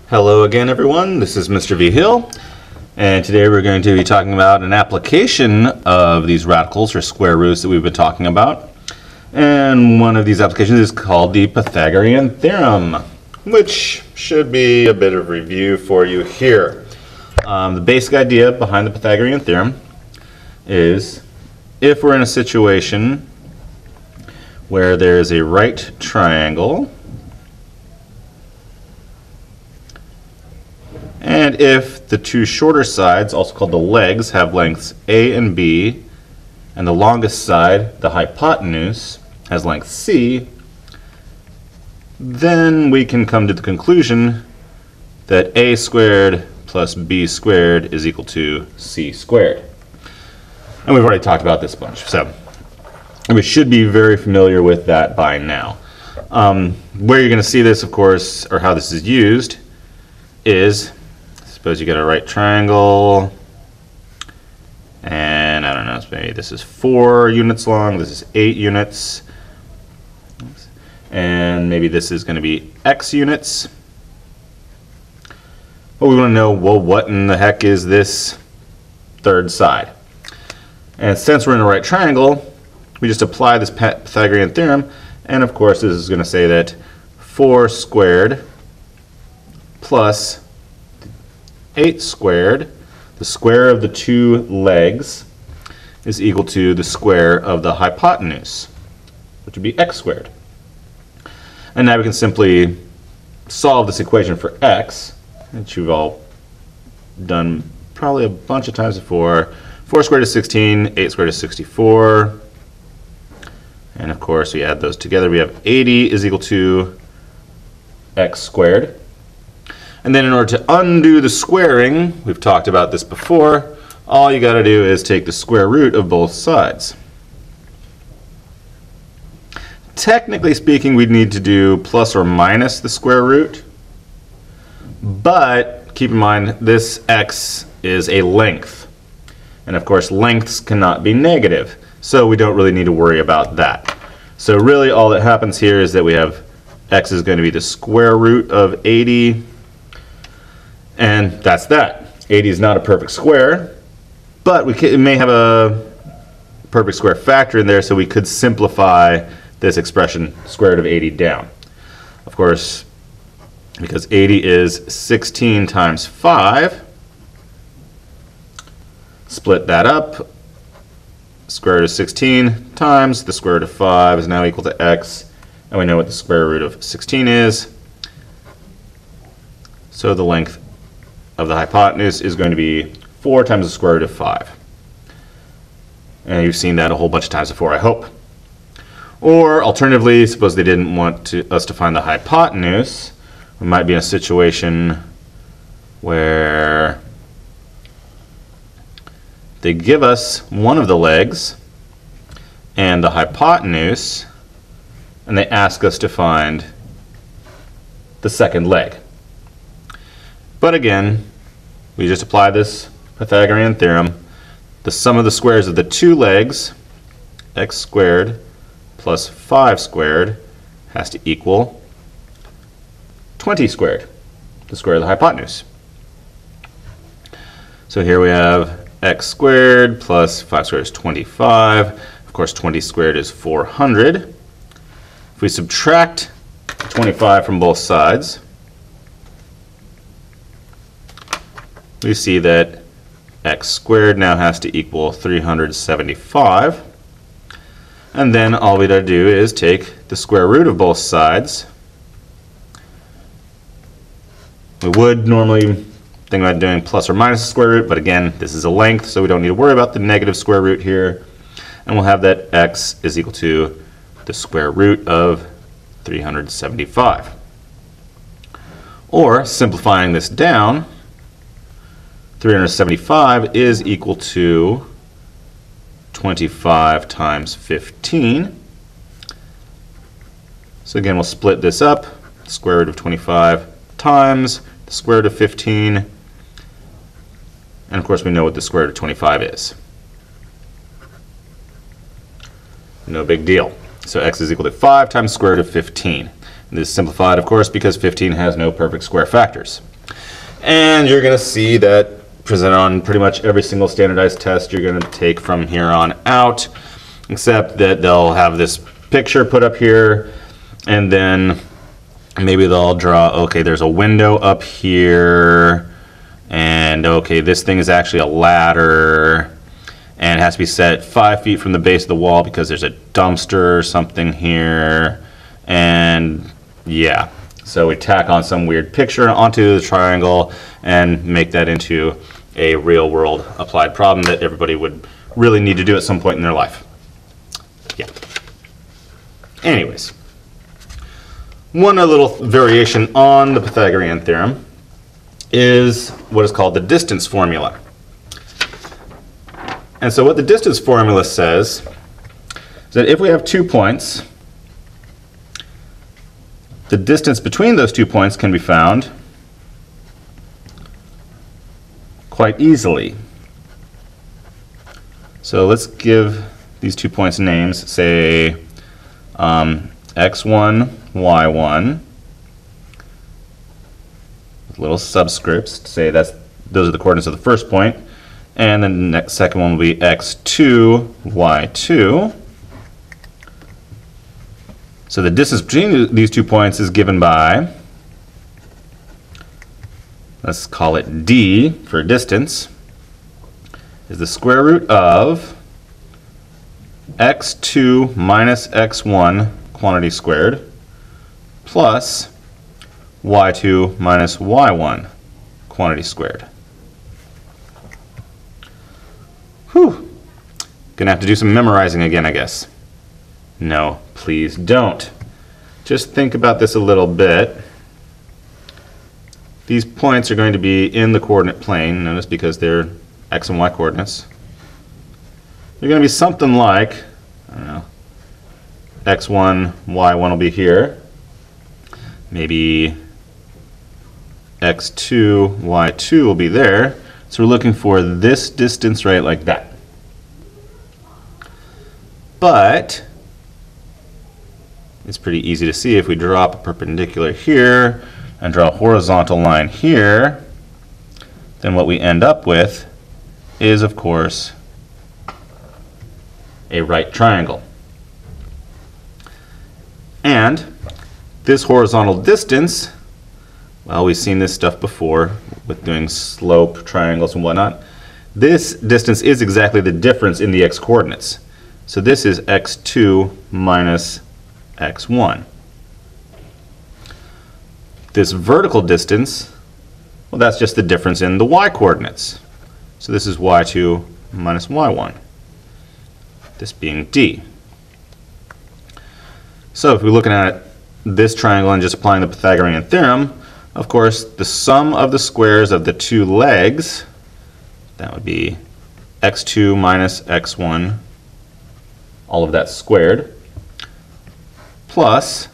Hello again, everyone. This is Mr. V. Hill, and today we're going to be talking about an application of these radicals or square roots that we've been talking about. And one of these applications is called the Pythagorean Theorem, which should be a bit of review for you here. The basic idea behind the Pythagorean Theorem is if we're in a situation where there is a right triangle, and if the two shorter sides, also called the legs, have lengths A and B, and the longest side, the hypotenuse, has length C, then we can come to the conclusion that A squared plus B squared is equal to C squared. And we've already talked about this a bunch, so we should be very familiar with that by now. Where you're going to see this, of course, or how this is used, is suppose you get a right triangle, and I don't know, maybe this is 4 units long, this is 8 units, and maybe this is going to be x units. But we want to know, well, what in the heck is this third side? And since we're in a right triangle, we just apply this Pythagorean theorem, and of course this is going to say that 4 squared plus 8 squared, the square of the two legs, is equal to the square of the hypotenuse, which would be x squared. And now we can simply solve this equation for x, which you've all done probably a bunch of times before. 4 squared is 16, 8 squared is 64. And of course, we add those together. We have 80 is equal to x squared. And then in order to undo the squaring, we've talked about this before, all you got to do is take the square root of both sides. Technically speaking, we'd need to do plus or minus the square root, but keep in mind this x is a length. And of course, lengths cannot be negative, so we don't really need to worry about that. So really all that happens here is that we have x is going to be the square root of 80, and that's that. 80 is not a perfect square, but it may have a perfect square factor in there, so we could simplify this expression, square root of 80, down. Of course, because 80 is 16 times 5, split that up. Square root of 16 times the square root of 5 is now equal to x, and we know what the square root of 16 is. So the length of the hypotenuse is going to be 4 times the square root of 5. And you've seen that a whole bunch of times before, I hope. Or alternatively, suppose they didn't want us to find the hypotenuse. We might be in a situation where they give us one of the legs and the hypotenuse, and they ask us to find the second leg. But again, we just apply this Pythagorean theorem. The sum of the squares of the two legs, x squared plus 5 squared, has to equal 20 squared, the square of the hypotenuse. So here we have x squared plus 5 squared is 25. Of course, 20 squared is 400. If we subtract 25 from both sides, we see that x squared now has to equal 375. And then all we got to do is take the square root of both sides. We would normally think about doing plus or minus the square root, but again, this is a length, so we don't need to worry about the negative square root here. And we'll have that x is equal to the square root of 375. Or, simplifying this down, 375 is equal to 25 times 15. So again, we'll split this up. Square root of 25 times the square root of 15. And of course, we know what the square root of 25 is. No big deal. So x is equal to 5 times the square root of 15. And this is simplified, of course, because 15 has no perfect square factors. And you're going to see that presented on pretty much every single standardized test you're going to take from here on out, except that they'll have this picture put up here, and then maybe they'll draw, okay, there's a window up here, and okay, this thing is actually a ladder, and it has to be set 5 feet from the base of the wall because there's a dumpster or something here, and yeah. So we tack on some weird picture onto the triangle and make that into a real-world applied problem that everybody would really need to do at some point in their life. Yeah. Anyways, one little variation on the Pythagorean theorem is what is called the distance formula. And so what the distance formula says is that if we have 2 points, the distance between those 2 points can be found quite easily. So let's give these 2 points names, say x1, y1, with little subscripts to say those are the coordinates of the first point, and then the next second one will be x2, y2. So the distance between these 2 points is given by, let's call it d for distance, is the square root of x2 minus x1 quantity squared plus y2 minus y1 quantity squared. Whew. Gonna have to do some memorizing again, I guess. No, please don't. Just think about this a little bit. These points are going to be in the coordinate plane, notice, because they're x and y coordinates. They're going to be something like, I don't know, x1, y1 will be here. Maybe x2, y2 will be there. So we're looking for this distance right like that. But it's pretty easy to see if we drop a perpendicular here and draw a horizontal line here, then what we end up with is, of course, a right triangle. And this horizontal distance, well, we've seen this stuff before with doing slope triangles and whatnot. This distance is exactly the difference in the x-coordinates. So this is x2 minus x1. This vertical distance, well, that's just the difference in the y-coordinates. So this is y2 minus y1, this being d. So if we're looking at this triangle and just applying the Pythagorean theorem, of course, the sum of the squares of the 2 legs, that would be x2 minus x1, all of that squared, plus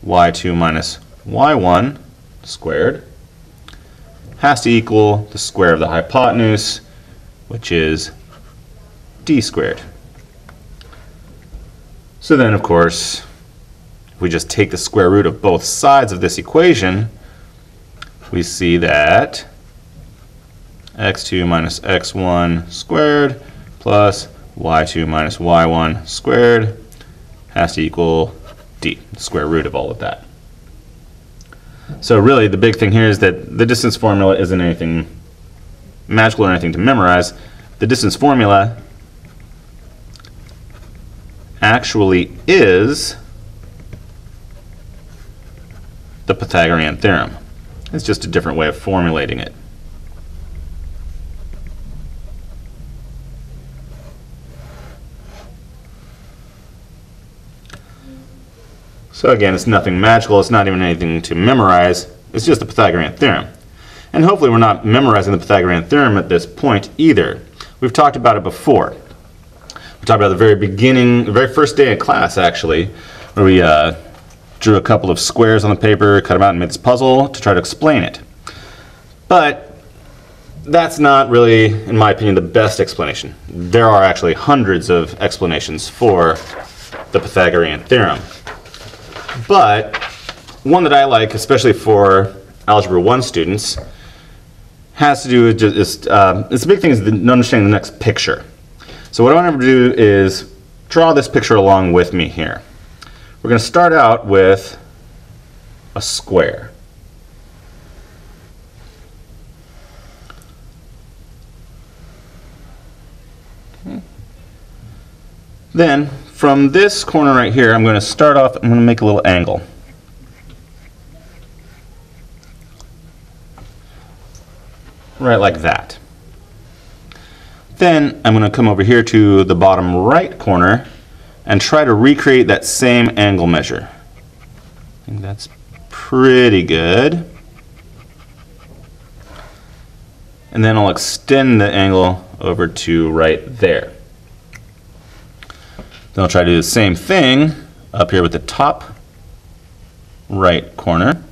y2 minus y1 squared, has to equal the square of the hypotenuse, which is d squared. So then, of course, if we just take the square root of both sides of this equation, we see that x2 minus x1 squared plus y2 minus y1 squared has to equal d, the square root of all of that. So really the big thing here is that the distance formula isn't anything magical or anything to memorize. The distance formula actually is the Pythagorean theorem. It's just a different way of formulating it. So again, it's nothing magical, it's not even anything to memorize, it's just the Pythagorean theorem. And hopefully we're not memorizing the Pythagorean theorem at this point either. We've talked about it before. We talked about the very beginning, the very first day of class actually, where we drew a couple of squares on the paper, cut them out and made this puzzle to try to explain it. But that's not really, in my opinion, the best explanation. There are actually hundreds of explanations for the Pythagorean theorem. But one that I like, especially for Algebra 1 students has to do with just, it's the big thing is understanding the next picture. So what I want to do is draw this picture along with me here. We're going to start out with a square. Okay. Then from this corner right here, I'm going to start off, I'm going to make a little angle. Right like that. Then I'm going to come over here to the bottom right corner and try to recreate that same angle measure. I think that's pretty good. And then I'll extend the angle over to right there. Then I'll try to do the same thing up here with the top right corner.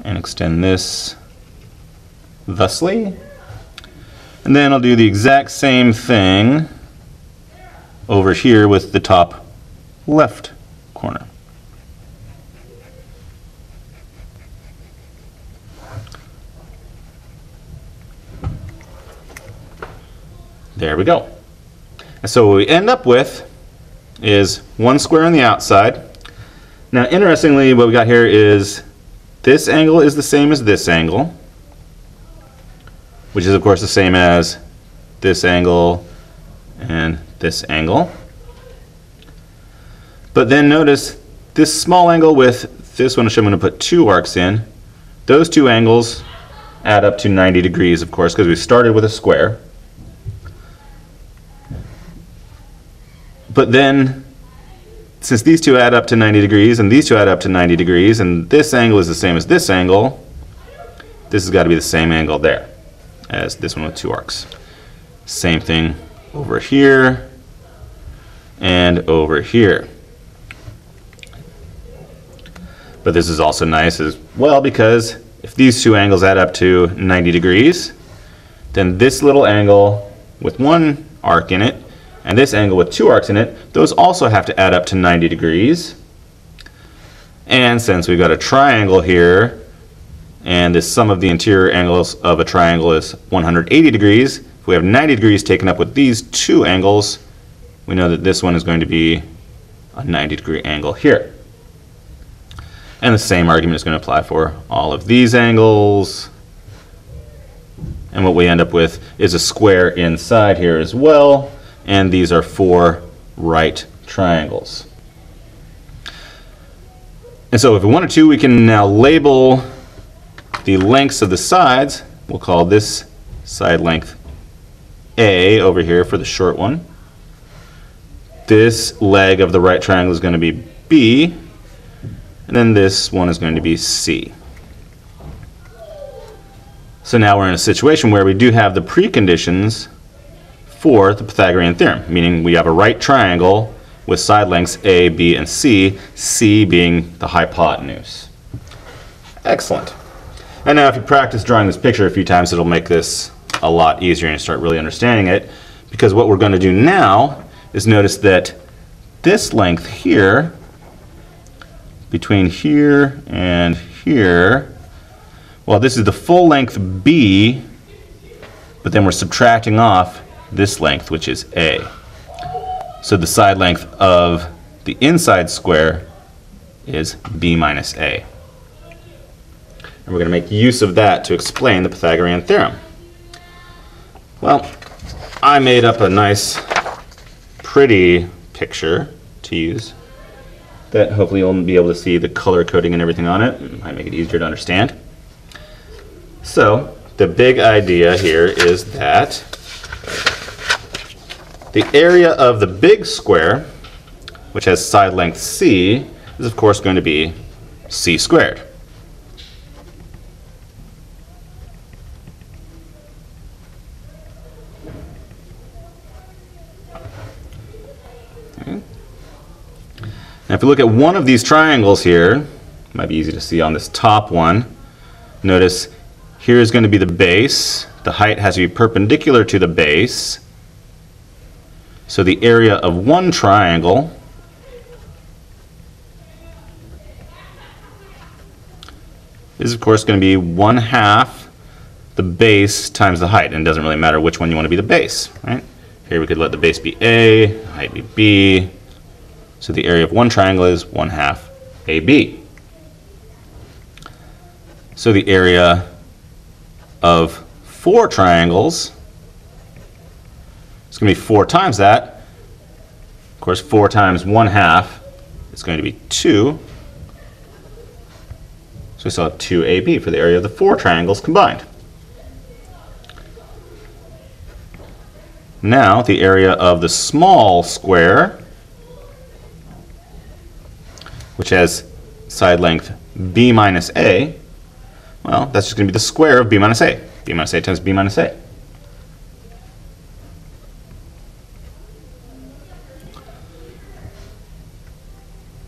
And extend this thusly. And then I'll do the exact same thing over here with the top left corner. There we go. And so what we end up with is one square on the outside. Now interestingly, what we got here is this angle is the same as this angle, which is of course the same as this angle and this angle. But then notice this small angle with this one, which I'm going to put 2 arcs in, those 2 angles add up to 90 degrees, of course, because we started with a square. But then, since these 2 add up to 90 degrees, and these 2 add up to 90 degrees, and this angle is the same as this angle, this has got to be the same angle there as this one with 2 arcs. Same thing over here and over here. But this is also nice as well because if these 2 angles add up to 90 degrees, then this little angle with 1 arc in it and this angle with 2 arcs in it, those also have to add up to 90 degrees. And since we've got a triangle here, and the sum of the interior angles of a triangle is 180 degrees, if we have 90 degrees taken up with these 2 angles, we know that this one is going to be a 90-degree angle here. And the same argument is going to apply for all of these angles. And what we end up with is a square inside here as well. And these are 4 right triangles. And so if we wanted to, we can now label the lengths of the sides. We'll call this side length A over here for the short one. This leg of the right triangle is going to be B. And then this one is going to be C. So now we're in a situation where we do have the preconditions for the Pythagorean theorem, meaning we have a right triangle with side lengths A, B, and C, C being the hypotenuse. Excellent. And now if you practice drawing this picture a few times, it'll make this a lot easier and you start really understanding it, because what we're going to do now is notice that this length here, between here and here, well, this is the full length B, but then we're subtracting off this length, which is A. So the side length of the inside square is B minus A. And we're going to make use of that to explain the Pythagorean theorem. Well, I made up a nice, pretty picture to use that hopefully you'll be able to see the color coding and everything on it. It might make it easier to understand. So the big idea here is that the area of the big square, which has side length C, is of course going to be C squared. Okay. Now if you look at one of these triangles here, it might be easy to see on this top one, notice here is going to be the base. The height has to be perpendicular to the base. So the area of one triangle is, of course, going to be 1/2 the base times the height. And it doesn't really matter which one you want to be the base, right? Here we could let the base be A, height be B. So the area of one triangle is 1/2 AB. So the area of 4 triangles is going to be 4 times that. Of course, 4 times 1/2 is going to be 2. So we still have 2AB for the area of the 4 triangles combined. Now, the area of the small square, which has side length b minus a, well, that's just going to be the square of b minus a. B minus a times b minus a.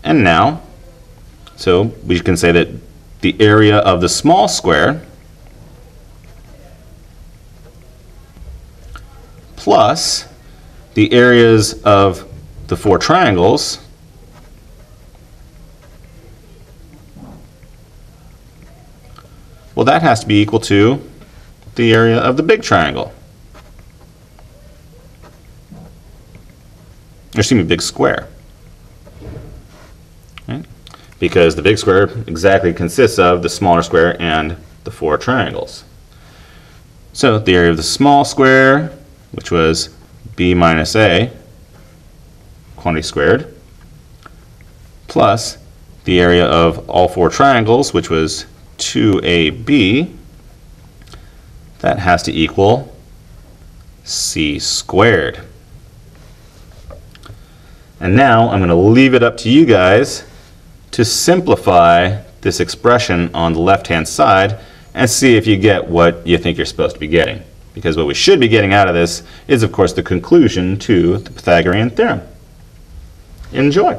And now, so we can say that the area of the small square plus the areas of the 4 triangles well, that has to be equal to the area of the big triangle. Or excuse me, big square. Right? Because the big square exactly consists of the smaller square and the 4 triangles. So the area of the small square, which was b minus a, quantity squared, plus the area of all 4 triangles, which was 2ab, that has to equal c squared. And now I'm going to leave it up to you guys to simplify this expression on the left-hand side and see if you get what you think you're supposed to be getting. Because what we should be getting out of this is, of course, the conclusion to the Pythagorean theorem. Enjoy.